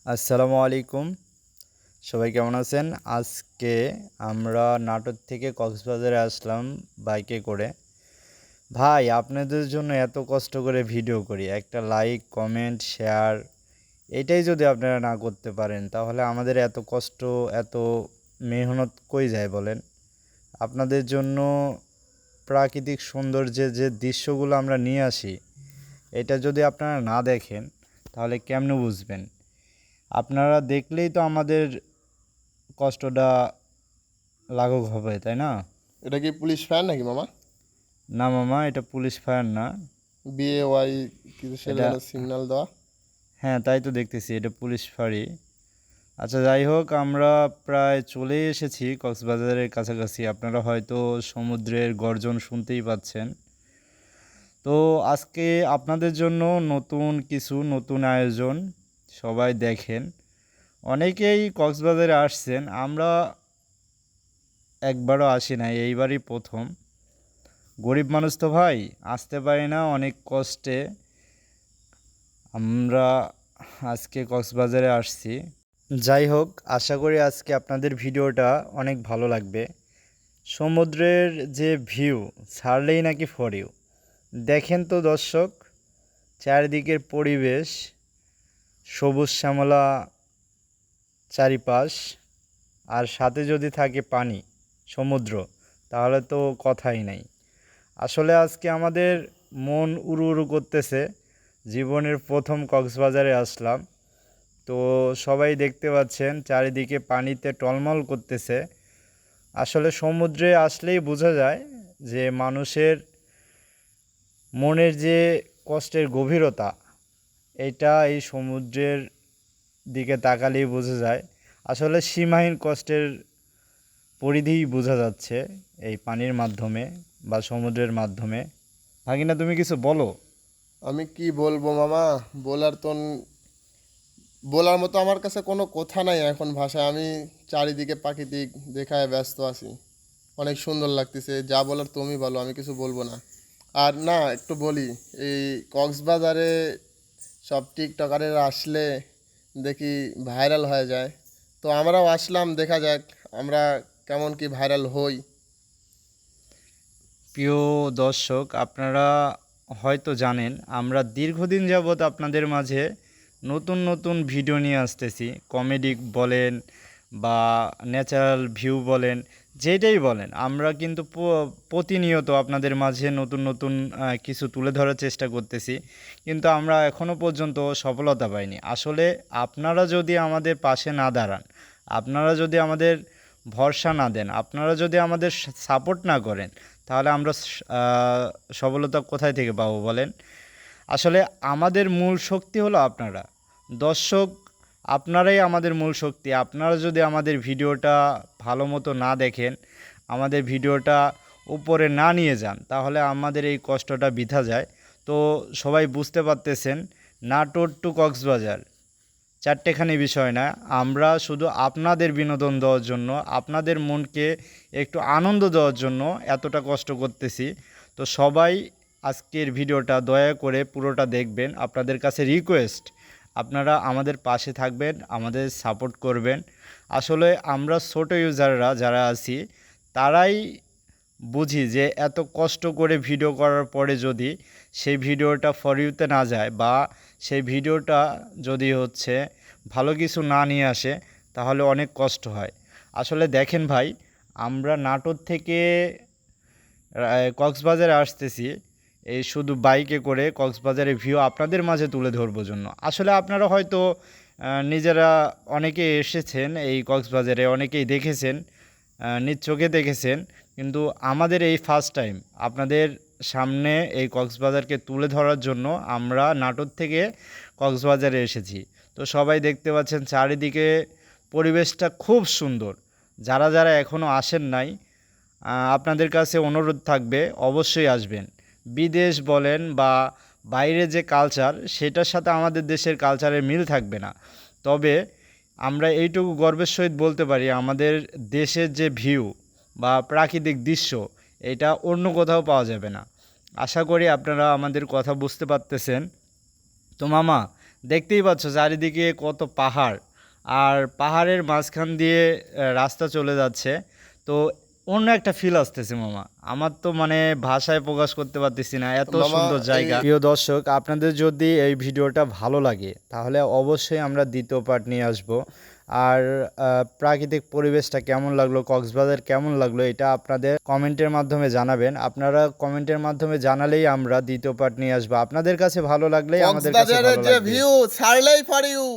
আসসালামু আলাইকুম। সবাই কেমন আছেন? আজকে আমরা নাটোর থেকে কক্সবাজারে আসলাম বাইকে করে। ভাই, আপনাদের জন্য এত কষ্ট করে ভিডিও করি। একটা লাইক, কমেন্ট, শেয়ার এটাই যদি আপনারা না করতে পারেন তাহলে আমাদের এত কষ্ট, এত মেহনত কই যায় বলেন? আপনাদের জন্য প্রাকৃতিক সৌন্দর্যের যে দৃশ্যগুলো আমরা নিয়ে আসি, এটা যদি আপনারা না দেখেন তাহলে কেমনে বুঝবেন? আপনারা দেখলেই তো আমাদের কষ্টটা লাঘব হবে, তাই না? এটা কি পুলিশ ফ্যান নাকি মামা? না মামা, এটা পুলিশ ফায়ার না। BAY কিসের এটা যেন সিগন্যাল দেওয়া। হ্যাঁ, তাই তো দেখতেছি, এটা পুলিশ ফাঁড়ি। আচ্ছা, যাই হোক, আমরা প্রায় চলেই এসেছি কক্সবাজারের কাছাকাছি। আপনারা হয়তো সমুদ্রের গর্জন শুনতেই পাচ্ছেন। তো আজকে আপনাদের জন্য নতুন আয়োজন। সবাই দেখেন। অনেকেই কক্সবাজারে আসছেন, আমরা একবারও আসি নাই, এইবারই প্রথম। গরিব মানুষ তো ভাই, আসতে পারি না, অনেক কষ্টে আমরা আজকে কক্সবাজারে আসছি। যাই হোক, আশা করি আজকে আপনাদের ভিডিওটা অনেক ভালো লাগবে। সমুদ্রের যে ভিউ ছাড়লেই নাকি ফর ইউ। দেখেন তো দর্শক, চারিদিকের পরিবেশ, সবুজ শ্যামলা চারিপাশ, আর সাথে যদি থাকে পানি, সমুদ্র, তাহলে তো কথাই নাই। আসলে আজকে আমাদের মন উড়ু উড়ু করতেছে। জীবনের প্রথম কক্সবাজারে আসলাম। তো সবাই দেখতে পাচ্ছেন চারিদিকে পানিতে টলমল করতেছে। আসলে সমুদ্রে আসলেই বোঝা যায় যে মানুষের মনের যে কষ্টের গভীরতা, এটা এই সমুদ্রের দিকে তাকালেই বোঝা যায়। আসলে সীমাহীন কষ্টের পরিধিই বোঝা যাচ্ছে এই পানির মাধ্যমে বা সমুদ্রের মাধ্যমে। ভাগিনা, তুমি কিছু বলো। আমি কি বলবো মামা? বলার তো বলার মতো আমার কাছে কোনো কথা নাই এখন ভাষা। আমি চারিদিকে প্রাকৃতিক দেখায় ব্যস্ত আছি। অনেক সুন্দর লাগতেছে, যা বলার তুমি বলো, আমি কিছু বলবো না। আর না, একটু বলি, এই কক্সবাজারে সব টিকটকারেরা আসলে দেখি ভাইরাল হয়ে যায়। তো আমরাও আসলাম, দেখা যাক আমরা কেমন কি ভাইরাল হই। প্রিয় দর্শক, আপনারা হয়তো জানেন আমরা দীর্ঘদিন যাবৎ আপনাদের মাঝে নতুন ভিডিও নিয়ে আসতেছি। কমেডি বলেন বা ন্যাচারাল ভিউ বলেন, যেটাই বলেন, আমরা কিন্তু প্রতিনিয়ত আপনাদের মাঝে নতুন কিছু তুলে ধরার চেষ্টা করতেছি। কিন্তু আমরা এখনও পর্যন্ত সফলতা পাইনি। আসলে আপনারা যদি আমাদের পাশে না দাঁড়ান, আপনারা যদি আমাদের ভরসা না দেন, আপনারা যদি আমাদের সাপোর্ট না করেন, তাহলে আমরা সফলতা কোথায় থেকে পাবো বলেন? আসলে আমাদের মূল শক্তি হলো আপনারা দর্শক। আপনারাই আমাদের মূল শক্তি। আপনারা যদি আমাদের ভিডিওটা ভালো মতো না দেখেন, আমাদের ভিডিওটা উপরে না নিয়ে যান, তাহলে আমাদের এই কষ্টটা বৃথা যায়। তো সবাই বুঝতে পারতেছেন, নাটোর টু কক্সবাজার চারটেখানি বিষয় না। আমরা শুধু আপনাদের বিনোদন দেওয়ার জন্য, আপনাদের মনকে একটু আনন্দ দেওয়ার জন্য এতটা কষ্ট করতেছি। তো সবাই আজকের ভিডিওটা দয়া করে পুরোটা দেখবেন। আপনাদের কাছে রিকোয়েস্ট, আপনারা আমাদের পাশে থাকবেন, আমাদের সাপোর্ট করবেন। আসলে আমরা ছোটো ইউজাররা যারা আছি, তারাই বুঝি যে এত কষ্ট করে ভিডিও করার পরে যদি সেই ভিডিওটা ফর ইউতে না যায়, বা সেই ভিডিওটা যদি ভালো কিছু না নিয়ে আসে, তাহলে অনেক কষ্ট হয়। আসলে দেখেন ভাই, আমরা নাটোর থেকে কক্সবাজারে আসতেছি এই শুধু বাইকে করে কক্সবাজারের ভিউ আপনাদের মাঝে তুলে ধরবো জন্য। আসলে আপনারা হয়তো নিজেরা অনেকে এসেছেন এই কক্সবাজারে, অনেকেই দেখেছেন, নিজ চোখে দেখেছেন, কিন্তু আমাদের এই ফার্স্ট টাইম আপনাদের সামনে এই কক্সবাজারকে তুলে ধরার জন্য আমরা নাটোর থেকে কক্সবাজারে এসেছি। তো সবাই দেখতে পাচ্ছেন চারিদিকে পরিবেশটা খুব সুন্দর। যারা যারা এখনও আসেন নাই, আপনাদের কাছে অনুরোধ থাকবে অবশ্যই আসবেন। বিদেশ বলেন বা বাইরে যে কালচার, সেটার সাথে আমাদের দেশের কালচারের মিল থাকবে না। তবে আমরা এইটুকু গর্বের সহিত বলতে পারি, আমাদের দেশের যে ভিউ বা প্রাকৃতিক দৃশ্য, এটা অন্য কোথাও পাওয়া যাবে না। আশা করি আপনারা আমাদের কথা বুঝতে পারতেছেন। তো মামা, দেখতেই পাচ্ছ চারিদিকে কত পাহাড়, আর পাহাড়ের মাঝখান দিয়ে রাস্তা চলে যাচ্ছে। তো অন্য একটা ফিল আসতেছে মামা, আমার তো মানে ভাষায় প্রকাশ করতে পারতেছি না, এত মামা, সুন্দর জায়গা। প্রিয় দর্শক, আপনাদের যদি এই ভিডিওটা ভালো লাগে তাহলে অবশ্যই আমরা দ্বিতীয় পার্ট নিয়ে আসব। আর প্রাকৃতিক পরিবেশটা কেমন লাগলো, কক্সবাজার কেমন লাগলো, এটা আপনাদের কমেন্টের মাধ্যমে জানাবেন। আপনারা কমেন্টের মাধ্যমে জানালেই আমরা দ্বিতীয় পার্ট নিয়ে আসবো। আপনাদের কাছে ভালো লাগলেই আমাদের কাছে কক্সবাজারের ভালো যে লাগবে। ভিউ ছাড়লেই ফর ইউ।